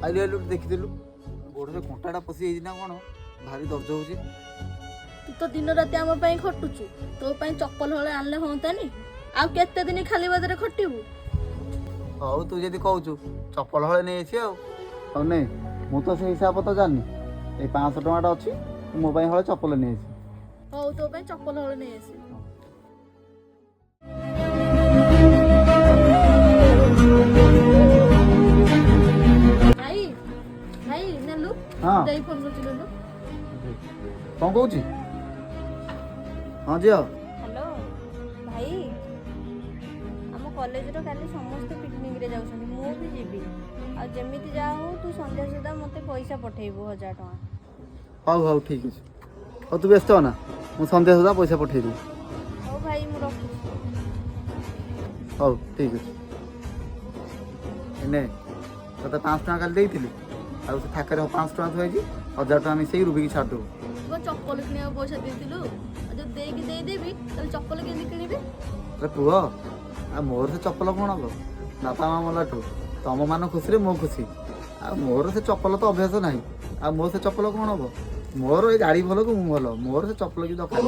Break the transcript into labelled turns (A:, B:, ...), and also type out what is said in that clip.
A: आइलु आइलु देखिलु गोड़े कंटाटा पशि ना कौन भारी दर्ज हो।
B: तू तो दिन राति आम खटुचु तो चप्पल हले आनले हंतानी आउ केते दिन खाली बदरे खटिबू।
A: हौ तू जदि कहूचु चप्पल हले नहीं आउ नहीं मु तो से हिसाब तो जानी ये 500 टଙ୍କା अच्छी मो हले चप्पल नहीं।
B: हौ तो चप्पल हले नहीं आसी। भाई भाई नेलु
A: हाँ
B: जाई फोन कर चिलु
A: कौन कहूँ हाँ झील
C: हेलो भाई आम कॉलेज रो काली समस्त पिकनिक रे जाउछनी मु भी जीवी आ जेमिति जा हो तू संध्या सुधा मते पैसा पठेइबो 1000 टका।
A: हौ हौ ठीक है हौ तू व्यस्त हो ना मु संध्या सुधा पैसा पठेदी।
C: हो भाई मु रखु।
A: हौ ठीक है एने तो 500 टଙ୍କା काली देइथिली आ से थाकर 500 टଙ୍କା थोइजी 1000 टଙ୍କା मिसेई रुबी की छाड़ दो।
B: तू चप्पल किनिया पैसा देतिलु जो देकी दे देबी तले चप्पल केंदी किनिबे।
A: अरे पुआ आ मोर से चप्पल कौन हम बापा माँ मलाठू तुम मान खुशी मो खुशी आ मोर से चप्पल तो अभ्यास ना आ मो से चप्पल कौन हम मोर ये गाड़ी भल को मु भल मोर से चप्पल की दरकार।